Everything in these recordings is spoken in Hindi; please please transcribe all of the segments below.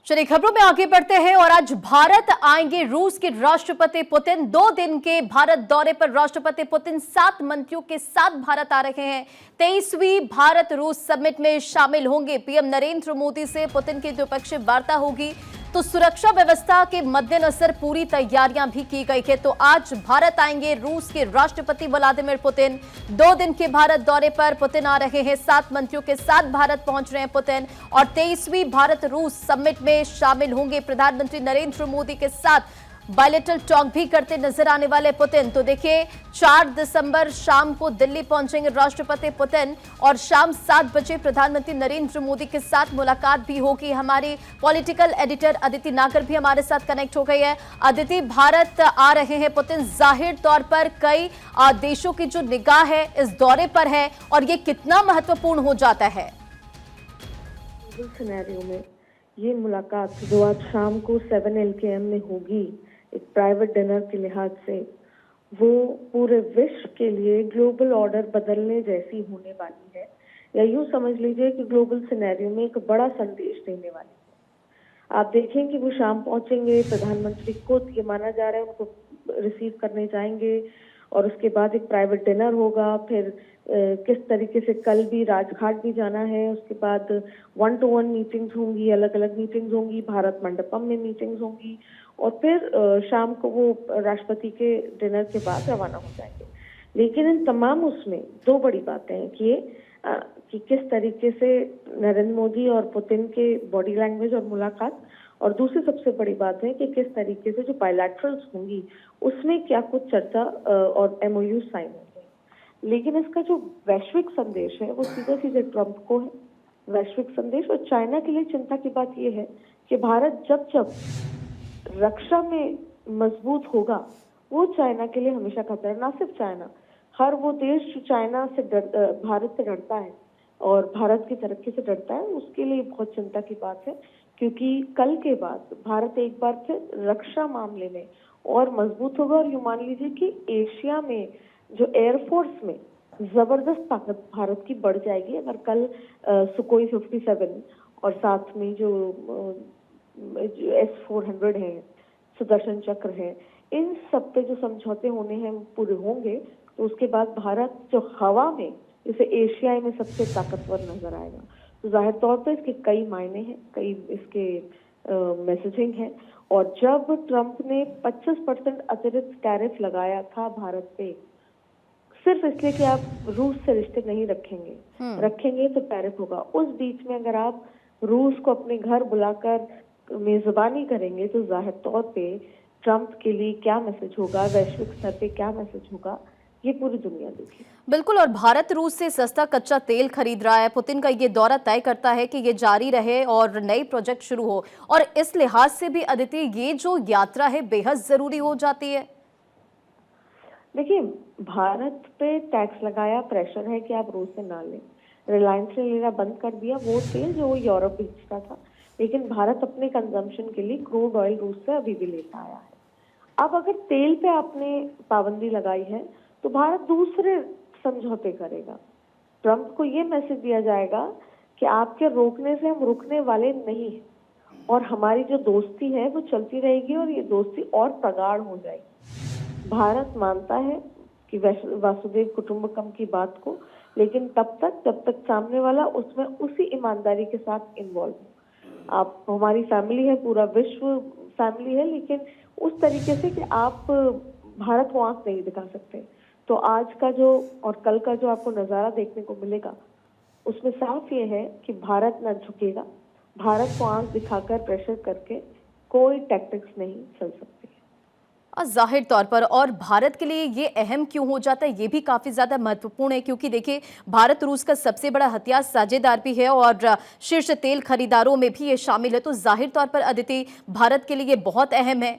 चलिए खबरों में आगे बढ़ते हैं और आज भारत आएंगे रूस के राष्ट्रपति पुतिन। 2 दिन के भारत दौरे पर राष्ट्रपति पुतिन 7 मंत्रियों के साथ भारत आ रहे हैं। 23वीं भारत रूस समिट में शामिल होंगे। पीएम नरेंद्र मोदी से पुतिन की द्विपक्षीय वार्ता होगी। तो सुरक्षा व्यवस्था के मद्देनजर पूरी तैयारियां भी की गई है। तो आज भारत आएंगे रूस के राष्ट्रपति व्लादिमीर पुतिन। 2 दिन के भारत दौरे पर पुतिन आ रहे हैं। 7 मंत्रियों के साथ भारत पहुंच रहे हैं पुतिन और 23वीं भारत रूस समिट में शामिल होंगे। प्रधानमंत्री नरेंद्र मोदी के साथ बायलैटरल टॉक भी करते नजर आने वाले पुतिन। तो देखिए 4 दिसंबर शाम को दिल्ली पहुंचेंगे राष्ट्रपति पुतिन और शाम 7 बजे प्रधानमंत्री नरेंद्र मोदी के साथ मुलाकात भी होगी। हमारी पॉलिटिकल एडिटर अदिति नागर भी हमारे साथ कनेक्ट हो गई है। अदिति, भारत आ रहे हैं पुतिन, जाहिर तौर पर कई देशों की जो निगाह है इस दौरे पर है और ये कितना महत्वपूर्ण हो जाता है? सिनेरियो में ये मुलाकात जो आज शाम को 7 LKM में होगी, एक प्राइवेट डिनर के लिहाज से, वो पूरे विश्व के लिए ग्लोबल ऑर्डर बदलने जैसी होने वाली है, या यूं समझ लीजिए कि ग्लोबल सिनेरियो में एक बड़ा संदेश देने वाली है। आप देखें कि वो शाम पहुंचेंगे, प्रधानमंत्री खुद ये माना जा रहा है उनको रिसीव करने जाएंगे और उसके बाद एक प्राइवेट डिनर होगा। फिर किस तरीके से कल भी राजघाट भी जाना है, उसके बाद 1-to-1 मीटिंग्स होंगी, अलग अलग मीटिंग्स होंगी, भारत मंडपम में मीटिंग्स होंगी और फिर शाम को वो राष्ट्रपति के डिनर के बाद रवाना हो जाएंगे। लेकिन इन तमाम उसमें 2 बड़ी बातें हैं कि किस तरीके से नरेंद्र मोदी और पुतिन के बॉडी लैंग्वेज और मुलाकात, और दूसरी सबसे बड़ी बात है कि किस तरीके से जो बायलैटरल्स होंगी उसमें क्या कुछ चर्चा और MOU साइन होंगे। लेकिन इसका जो वैश्विक संदेश है वो सीधे सीधे ट्रंप को है, वैश्विक संदेश। और चाइना के लिए चिंता की बात यह है कि भारत जब जब रक्षा में मजबूत होगा वो चाइना के लिए हमेशा खतरा है। ना सिर्फ चाइना, हर वो देश जो चाइना से भारत से डरता है और भारत की तरक्की से डरता है, उसके लिए बहुत चिंता की बात है। क्योंकि कल के बाद भारत एक बार फिर रक्षा मामले में और मजबूत होगा और यूं मान लीजिए कि एशिया में जो एयरफोर्स में जबरदस्त ताकत भारत की बढ़ जाएगी अगर कल सुकोई 57 और साथ में जो S-400 है, सुदर्शन चक्र है, इन सब पे जो समझौते होने हैं पूरे होंगे। तो उसके बाद भारत जो हवा में जैसे एशिया में सबसे ताकतवर नजर आएगा। तो जाहिर तौर पर इसके कई मायने हैं, कई इसके मैसेजिंग है। और जब ट्रंप ने 25% अतिरिक्त टैरिफ लगाया था भारत पे, सिर्फ इसलिए कि आप रूस से रिश्ते नहीं रखेंगे तो टैरिफ होगा, उस बीच में अगर आप रूस को अपने घर बुलाकर मेजबानी करेंगे तो जाहिर तौर पे ट्रंप के लिए क्या मैसेज होगा, वैश्विक स्तर पे क्या मैसेज होगा, ये पूरी दुनिया देखी। बिल्कुल, और भारत रूस से सस्ता कच्चा तेल खरीद रहा है। पुतिन का ये दौरा तय करता है कि ये जारी रहे और नए प्रोजेक्ट शुरू हो। और इस लिहाज से भी अदिति, ये जो यात्रा है बेहद जरूरी हो जाती है। देखिए, भारत पे टैक्स लगाया, प्रेशर है कि आप रूस से ना लें। रिलायंस ने लेना बंद कर दिया वो तेल जो वो यूरोप बेचता था, लेकिन भारत अपने कंजम्पशन के लिए क्रूड ऑयल रूस से अभी भी लेता आया है। अब अगर तेल पे आपने पाबंदी लगाई है तो भारत दूसरे समझौते करेगा। ट्रंप को ये मैसेज दिया जाएगा कि आपके रोकने से हम रुकने वाले नहीं हैं और हमारी जो दोस्ती है वो चलती रहेगी और ये दोस्ती और प्रगाढ़ हो जाएगी। भारत मानता है कि वासुदेव कुटुंबकम की बात को, लेकिन तब तक सामने वाला उसमें उसी ईमानदारी के साथ इन्वॉल्व हो। आप हमारी फैमिली है, पूरा विश्व फैमिली है, लेकिन उस तरीके से कि आप भारत को आंख नहीं दिखा सकते। तो आज का जो और कल का जो आपको नजारा देखने को मिलेगा उसमें साफ ये है कि भारत न झुकेगा, भारत को आंख दिखाकर प्रेशर करके कोई टैक्टिक्स नहीं चल सकती। जाहिर तौर पर, और भारत के लिए ये अहम क्यों हो जाता है ये भी काफी ज्यादा महत्वपूर्ण है, क्योंकि देखिए भारत रूस का सबसे बड़ा हथियार साझेदार भी है और शीर्ष तेल खरीदारों में भी ये शामिल है। तो जाहिर तौर पर अदिति, भारत के लिए ये बहुत अहम है।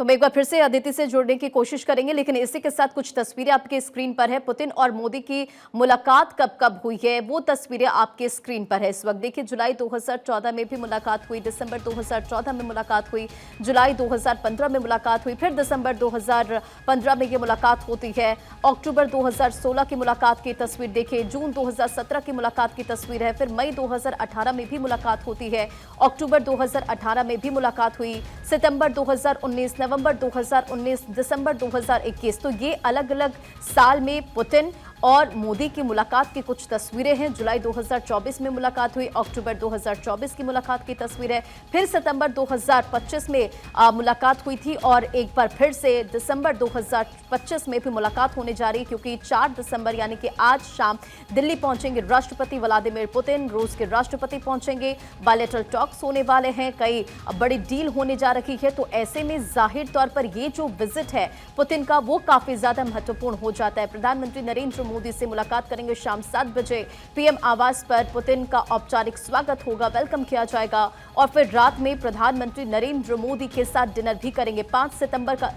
तो हम एक बार फिर से अदिति से जुड़ने की कोशिश करेंगे, लेकिन इसी के साथ कुछ तस्वीरें आपके स्क्रीन पर है। पुतिन और मोदी की मुलाकात कब कब हुई है वो तस्वीरें आपके स्क्रीन पर है इस वक्त। देखिए, जुलाई 2014 में भी मुलाकात हुई, दिसंबर 2014 में मुलाकात हुई, जुलाई 2015 में मुलाकात हुई, फिर दिसंबर 2015 में ये मुलाकात होती है। अक्टूबर 2016 की मुलाकात की तस्वीर देखिए, जून 2017 की मुलाकात की तस्वीर है, फिर मई 2018 में भी मुलाकात होती है, अक्टूबर 2018 में भी मुलाकात हुई, सितंबर 2019, नवंबर 2019, दिसंबर 2021। तो ये अलग अलग साल में पुतिन और मोदी की मुलाकात की कुछ तस्वीरें हैं। जुलाई 2024 में मुलाकात हुई, अक्टूबर 2024 की मुलाकात की तस्वीर है, फिर सितंबर 2025 में मुलाकात हुई थी और एक बार फिर से दिसंबर 2025 में भी मुलाकात होने जा रही है, क्योंकि 4 दिसंबर यानी कि आज शाम दिल्ली पहुंचेंगे राष्ट्रपति व्लादिमीर पुतिन, रूस के राष्ट्रपति पहुंचेंगे, बायलैटरल टॉक्स होने वाले हैं, कई बड़ी डील होने जा रही है। तो ऐसे में जाहिर तौर पर ये जो विजिट है पुतिन का वो काफी ज्यादा महत्वपूर्ण हो जाता है। प्रधानमंत्री नरेंद्र मोदी से मुलाकात करेंगे शाम 7 बजे पीएम आवास पर, पुतिन का औपचारिक स्वागत होगा, वेलकम किया जाएगा और फिर रात में प्रधानमंत्री नरेंद्र मोदी के साथ डिनर भी करेंगे। 5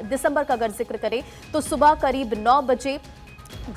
दिसंबर का अगर जिक्र करें तो सुबह करीब 9 बजे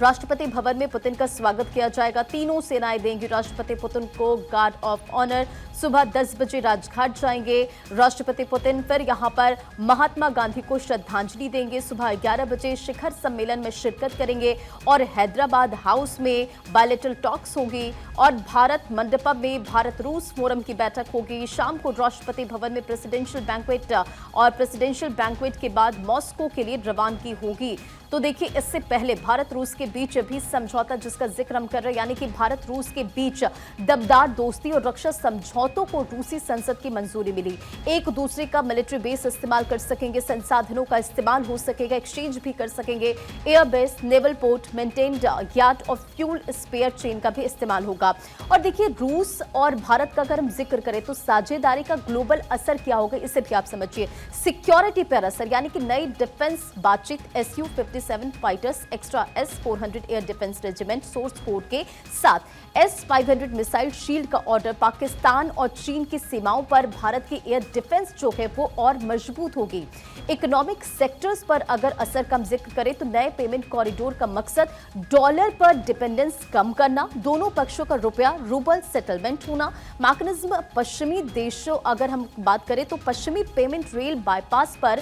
राष्ट्रपति भवन में पुतिन का स्वागत किया जाएगा। तीनों सेनाएं देंगी राष्ट्रपति पुतिन को गार्ड ऑफ ऑनर। सुबह 10 बजे राजघाट जाएंगे राष्ट्रपति पुतिन, फिर यहां पर महात्मा गांधी को श्रद्धांजलि देंगे। सुबह 11 बजे शिखर सम्मेलन में शिरकत करेंगे और हैदराबाद हाउस में बायलैटरल टॉक्स होगी और भारत मंडपम में भारत रूस फोरम की बैठक होगी। शाम को राष्ट्रपति भवन में प्रेसिडेंशियल बैंक्वेट और प्रेसिडेंशियल बैंक्वेट के बाद मॉस्को के लिए रवानगी होगी। तो देखिए, इससे पहले भारत रूस के बीच भी समझौता जिसका जिक्र हम कर रहे हैं, यानी कि भारत रूस के बीच दमदार दोस्ती और रक्षा समझौतों को रूसी संसद की मंजूरी मिली। एक दूसरे का मिलिट्री बेस इस्तेमाल कर सकेंगे, संसाधनों का इस्तेमाल हो सकेगा, एक्सचेंज भी कर सकेंगे, airbase, naval port, maintained yard और फ्यूल स्पेयर चेन का भी इस्तेमाल होगा। और देखिए, रूस और भारत का अगर हम जिक्र करें तो साझेदारी का ग्लोबल असर क्या होगा इसे भी आप समझिए। सिक्योरिटी पर असर, यानी कि नई डिफेंस बातचीत, Su-57 fighters, extra S-400 air defence regiment source code के साथ S-500 मिसाइल शील्ड का ऑर्डर, पाकिस्तान और चीन की सीमाओं पर भारत की एयर डिफेंस जो है वो और मजबूत होगी। इकोनॉमिक सेक्टर्स पर अगर असर का जिक्र करें तो नए पेमेंट कॉरिडोर का मकसद डॉलर पर डिपेंडेंस कम करना, दोनों पक्षों का रुपया रूबल सेटलमेंट होना, मैकेनिज्म पश्चिमी देशों, अगर हम बात करें तो पश्चिमी पेमेंट रेल बाईपास पर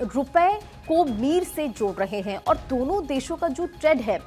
रुपए को मीर से जोड़ रहे हैं और दोनों देशों का जो ट्रेड है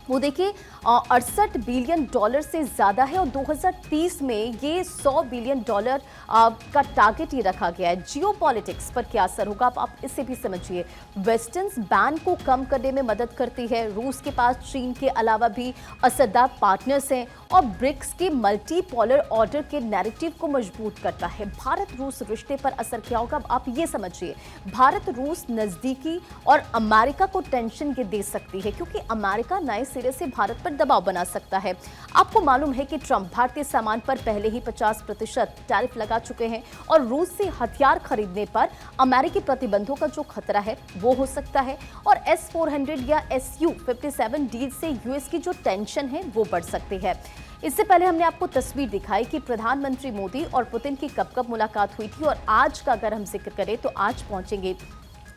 वो देखिए 68 बिलियन डॉलर से ज्यादा है और 2030 में ये 100 बिलियन डॉलर का टारगेट ये रखा गया है। जियोपॉलिटिक्स पर क्या असर होगा आप इसे भी समझिए। वेस्टर्न बैन को कम करने में मदद करती है। रूस के पास चीन के अलावा भी असरदार पार्टनर्स हैं और ब्रिक्स के मल्टीपोलर ऑर्डर के नैरेटिव को मजबूत करता है। भारत रूस रिश्ते पर असर क्या होगा आप ये समझिए। भारत रूस नजदीकी और अमेरिका को टेंशन ये दे सकती है, क्योंकि अमेरिका नए सिरे से भारत पर दबाव बना सकता है। आपको मालूम है कि ट्रंप भारतीय सामान पर पहले ही 50% टैरिफ लगा चुके हैं और रूस से हथियार खरीदने पर अमेरिकी प्रतिबंधों का जो खतरा है वो हो सकता है और S-400 या Su-57 डील से यूएस की जो टेंशन है वो बढ़ सकती है। इससे पहले हमने आपको तस्वीर दिखाई कि प्रधानमंत्री मोदी और पुतिन की कब कब मुलाकात हुई थी और आज का अगर हम जिक्र करें तो आज पहुंचेंगे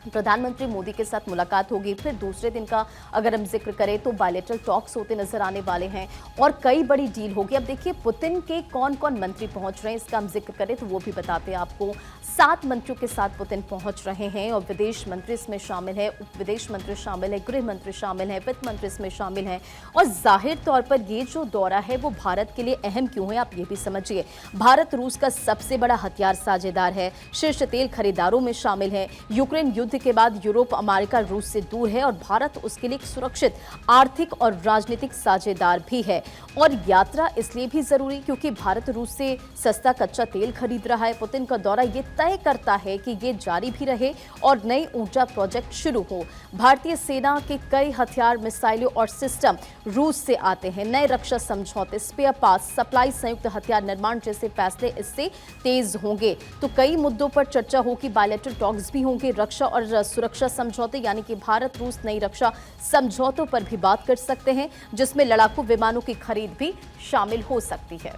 प्रधानमंत्री मोदी के साथ मुलाकात होगी। फिर दूसरे दिन का अगर हम जिक्र करें तो बायलैटरल टॉक्स होते नजर आने वाले हैं और कई बड़ी डील होगी। अब देखिए, पुतिन के कौन कौन मंत्री पहुंच रहे हैं इसका हम जिक्र करें तो वो भी बताते हैं आपको। 7 मंत्रियों के साथ पुतिन पहुंच रहे हैं और विदेश मंत्री इसमें शामिल है, उप विदेश मंत्री शामिल है, गृह मंत्री शामिल है, वित्त मंत्री इसमें शामिल है। और जाहिर तौर पर ये जो दौरा है वो भारत के लिए अहम क्यों है आप ये भी समझिए। भारत रूस का सबसे बड़ा हथियार साझेदार है, शीर्ष तेल खरीदारों में शामिल है। यूक्रेन युद्ध के बाद यूरोप अमेरिका रूस से दूर है और भारत उसके लिए एक सुरक्षित आर्थिक और राजनीतिक साझेदार भी है। और यात्रा इसलिए भी जरूरी क्योंकि भारत रूस से सस्ता कच्चा तेल खरीद रहा है। पुतिन का दौरा ये तय करता है कि ये जारी भी रहे और नई ऊर्जा प्रोजेक्ट शुरू हो। भारतीय सेना के कई हथियार, मिसाइलें और सिस्टम रूस से आते हैं। नए रक्षा समझौते, स्पेयर पार्ट्स, सप्लाई, संयुक्त हथियार निर्माण जैसे फैसले इससे तेज होंगे। तो कई मुद्दों पर चर्चा होगी, बायलैटरल टॉक्स भी होंगे। रक्षा और सुरक्षा समझौते यानी कि भारत रूस नई रक्षा समझौतों पर भी बात कर सकते हैं, जिसमें लड़ाकू विमानों की खरीद भी शामिल हो सकती है।